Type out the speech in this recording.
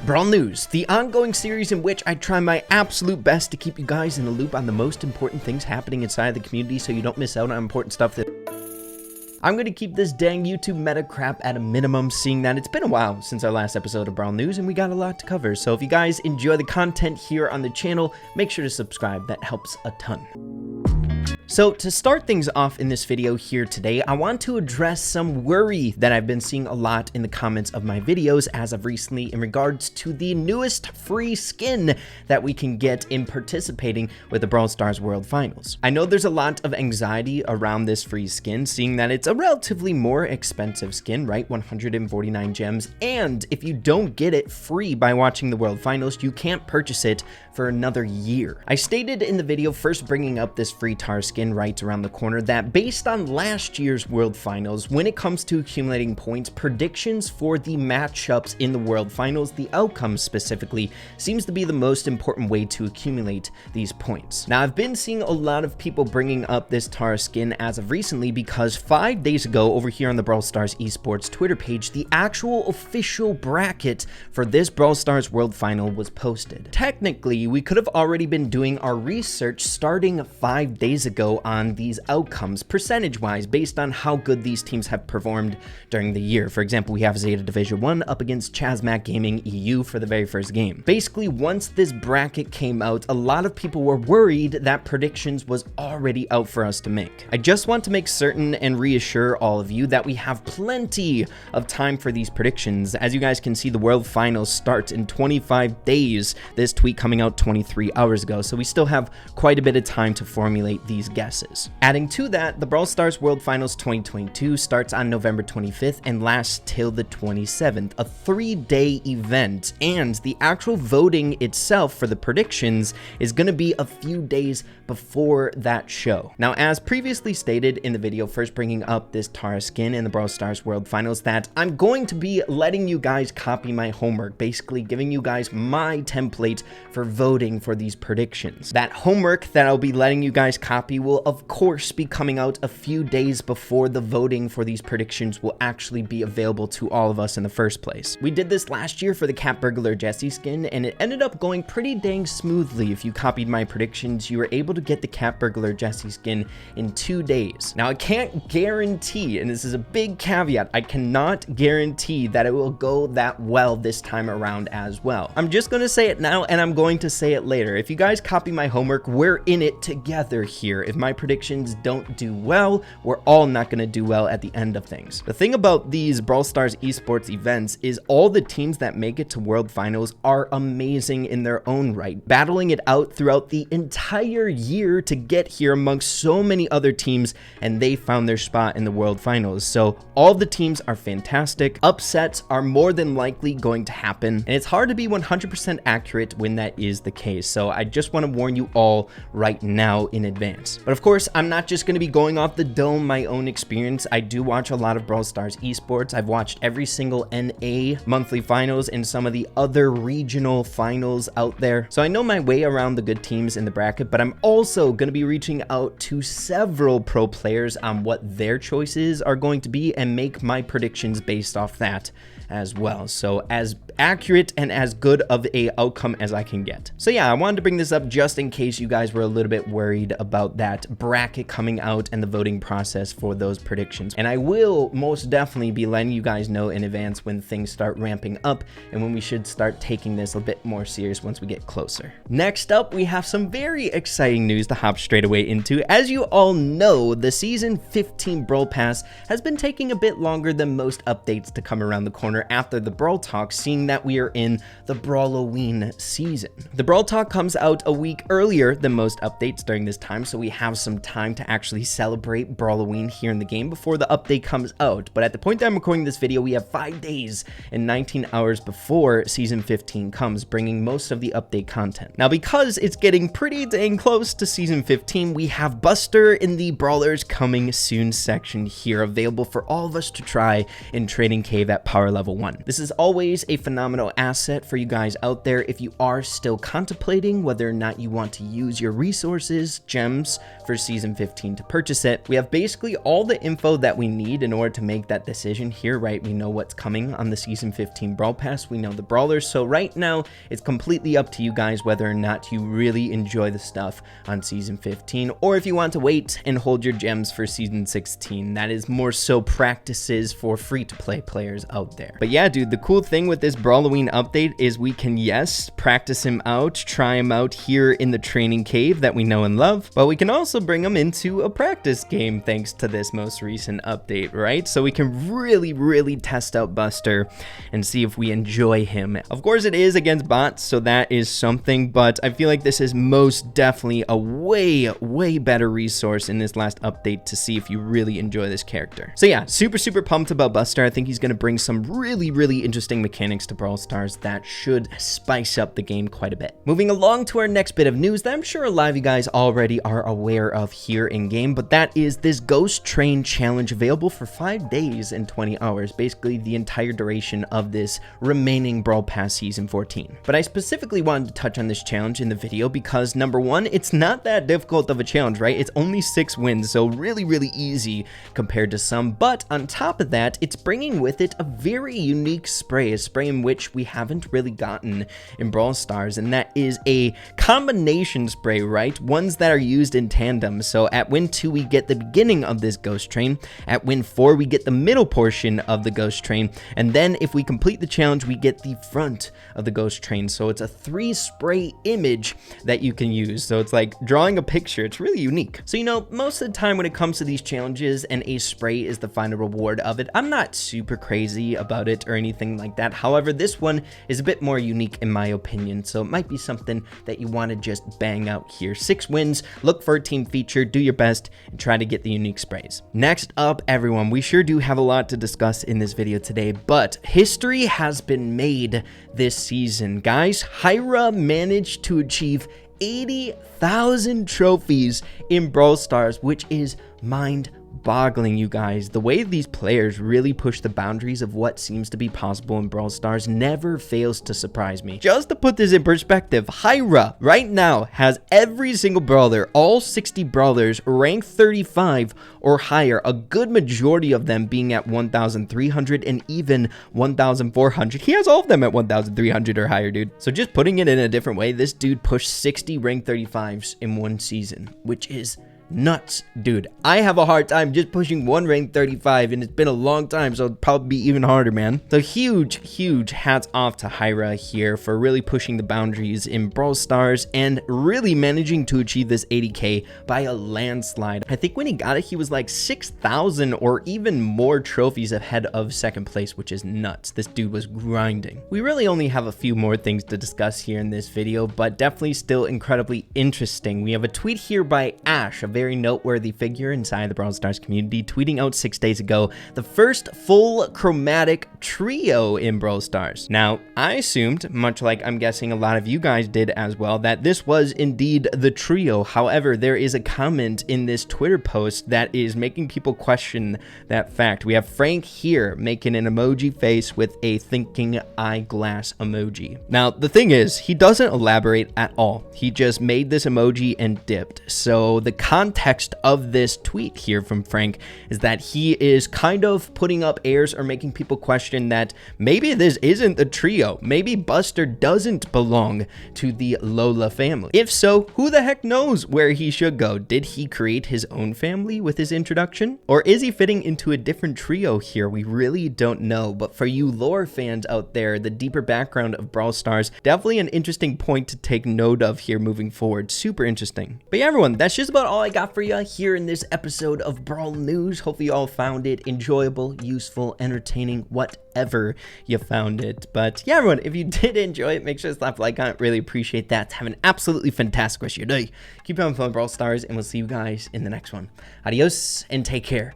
Brawl News, the ongoing series in which I try my absolute best to keep you guys in the loop on the most important things happening inside the community so you don't miss out on important stuff that I'm going to keep this dang YouTube meta crap at a minimum, seeing that it's been a while since our last episode of Brawl News and we got a lot to cover. So if you guys enjoy the content here on the channel, make sure to subscribe. That helps a ton. So to start things off in this video here today, I want to address some worry that I've been seeing a lot in the comments of my videos as of recently in regards to the newest free skin that we can get in participating with the Brawl Stars World Finals. I know there's a lot of anxiety around this free skin, seeing that it's a relatively more expensive skin, right? 149 gems, and if you don't get it free by watching the World Finals, you can't purchase it for another year. I stated in the video first bringing up this free tar skin right around the corner that based on last year's World Finals, when it comes to accumulating points, predictions for the matchups in the World Finals, the outcomes specifically, seems to be the most important way to accumulate these points. Now, I've been seeing a lot of people bringing up this Tara skin as of recently because 5 days ago over here on the Brawl Stars Esports Twitter page, the actual official bracket for this Brawl Stars World Final was posted. Technically, we could have already been doing our research starting 5 days ago on these outcomes percentage-wise based on how good these teams have performed during the year. For example, we have Zeta Division 1 up against Chazmac Gaming EU for the very first game. Basically, once this bracket came out, a lot of people were worried that predictions was already out for us to make. I just want to make certain and reassure all of you that we have plenty of time for these predictions. As you guys can see, the World Finals start in 25 days. This tweet coming out 23 hours ago, so we still have quite a bit of time to formulate these guesses. Adding to that, the Brawl Stars World Finals 2022 starts on November 25th and lasts till the 27th, a 3-day event, and the actual voting itself for the predictions is going to be a few days before that show. Now, as previously stated in the video first bringing up this Tara skin in the Brawl Stars World Finals, that I'm going to be letting you guys copy my homework, basically giving you guys my template for voting for these predictions. That homework that I'll be letting you guys copy will of course be coming out a few days before the voting for these predictions will actually be available to all of us in the first place. We did this last year for the Cat Burglar Jesse skin and it ended up going pretty dang smoothly. If you copied my predictions, you were able to get the Cat Burglar Jesse skin in 2 days. Now, I can't guarantee, and this is a big caveat, I cannot guarantee that it will go that well this time around as well. I'm just going to say it now and I'm going to say it later. If you guys copy my homework, we're in it together here. If my predictions don't do well, we're all not going to do well at the end of things. The thing about these Brawl Stars esports events is all the teams that make it to World Finals are amazing in their own right, battling it out throughout the entire year to get here amongst so many other teams, and they found their spot in the World Finals. So all the teams are fantastic. Upsets are more than likely going to happen, and it's hard to be 100% accurate when that is the case. So I just want to warn you all right now in advance. But of course, I'm not just going to be going off the dome my own experience. I do watch a lot of Brawl Stars esports. I've watched every single NA monthly finals and some of the other regional finals out there. So I know my way around the good teams in the bracket, but I'm also going to be reaching out to several pro players on what their choices are going to be and make my predictions based off that as well. So as accurate and as good of a outcome as I can get. So yeah, I wanted to bring this up just in case you guys were a little bit worried about that bracket coming out and the voting process for those predictions. And I will most definitely be letting you guys know in advance when things start ramping up and when we should start taking this a bit more serious once we get closer. Next up, we have some very exciting news to hop straight away into. As you all know, the Season 15 Brawl Pass has been taking a bit longer than most updates to come around the corner after the Brawl Talk, seeing that we are in the Brawloween season. The Brawl Talk comes out a week earlier than most updates during this time, so we have some time to actually celebrate Brawloween here in the game before the update comes out. But at the point that I'm recording this video, we have 5 days and 19 hours before Season 15 comes, bringing most of the update content. Now, because it's getting pretty dang close to Season 15, we have Buster in the Brawlers Coming Soon section here available for all of us to try in Trading Cave at power level level 1. This is always a phenomenal asset for you guys out there if you are still contemplating whether or not you want to use your resources, gems, for Season 15 to purchase it. We have basically all the info that we need in order to make that decision here, right? We know what's coming on the Season 15 Brawl Pass. We know the Brawlers. So right now, it's completely up to you guys whether or not you really enjoy the stuff on Season 15, or if you want to wait and hold your gems for Season 16. That is more so practices for free-to-play players out there. But yeah, dude, the cool thing with this Brawloween update is we can, yes, practice him out, try him out here in the training cave that we know and love, but we can also bring him into a practice game thanks to this most recent update, right? So we can really test out Buster and see if we enjoy him. Of course, it is against bots, so that is something, but I feel like this is most definitely a way better resource in this last update to see if you really enjoy this character. So yeah, super pumped about Buster. I think he's going to bring some really interesting mechanics to Brawl Stars that should spice up the game quite a bit. Moving along to our next bit of news that I'm sure a lot of you guys already are aware of here in game, but that is this Ghost Train challenge available for 5 days and 20 hours, basically the entire duration of this remaining Brawl Pass Season 14. But I specifically wanted to touch on this challenge in the video because number one, it's not that difficult of a challenge, right? It's only 6 wins, so really easy compared to some, but on top of that, it's bringing with it a very unique spray, a spray in which we haven't really gotten in Brawl Stars, and that is a combination spray, right? Ones that are used in tandem. So at win 2, we get the beginning of this Ghost Train. At win 4, we get the middle portion of the Ghost Train, and then if we complete the challenge, we get the front of the Ghost Train. So it's a 3 spray image that you can use. So it's like drawing a picture. It's really unique. So, you know, most of the time when it comes to these challenges and a spray is the final reward of it, I'm not super crazy about it or anything like that. However, this one is a bit more unique in my opinion, so it might be something that you want to just bang out here. 6 wins, look for a team feature, do your best, and try to get the unique sprays. Next up, everyone, we sure do have a lot to discuss in this video today, but history has been made this season. Guys, Hyra managed to achieve 80,000 trophies in Brawl Stars, which is mind-boggling, you guys. The way these players really push the boundaries of what seems to be possible in Brawl Stars never fails to surprise me. Just to put this in perspective, Hyra right now has every single brawler, all 60 brawlers, ranked 35 or higher, a good majority of them being at 1,300 and even 1,400. He has all of them at 1,300 or higher, dude. So just putting it in a different way, this dude pushed 60 ranked 35s in one season, which is nuts, dude. I have a hard time just pushing one ranked 35, and it's been a long time, so it'll probably be even harder, man. So huge hats off to Hyra here for really pushing the boundaries in Brawl Stars and really managing to achieve this 80k by a landslide. I think when he got it, he was like 6,000 or even more trophies ahead of second place, which is nuts. This dude was grinding. We really only have a few more things to discuss here in this video, but definitely still incredibly interesting. We have a tweet here by Ash, a very noteworthy figure inside the Brawl Stars community, tweeting out 6 days ago the first full chromatic trio in Brawl Stars. Now, I assumed, much like I'm guessing a lot of you guys did as well, that this was indeed the trio. However, there is a comment in this Twitter post that is making people question that fact. We have Frank here making an emoji face with a thinking eyeglass emoji. Now, the thing is, he doesn't elaborate at all. He just made this emoji and dipped. So the context of this tweet here from Frank is that he is kind of putting up airs or making people question that maybe this isn't the trio. Maybe Buster doesn't belong to the Lola family. If so, who the heck knows where he should go? Did he create his own family with his introduction? Or is he fitting into a different trio here? We really don't know. But for you lore fans out there, the deeper background of Brawl Stars, definitely an interesting point to take note of here moving forward. Super interesting. But yeah, everyone, that's just about all I got for you here in this episode of Brawl News. Hopefully you all found it enjoyable, useful, entertaining, whatever you found it. But yeah, everyone, if you did enjoy it, make sure to slap a like on it. Really appreciate that. Have an absolutely fantastic rest of your day. Keep having fun with Brawl Stars, and we'll see you guys in the next one. Adios, and take care.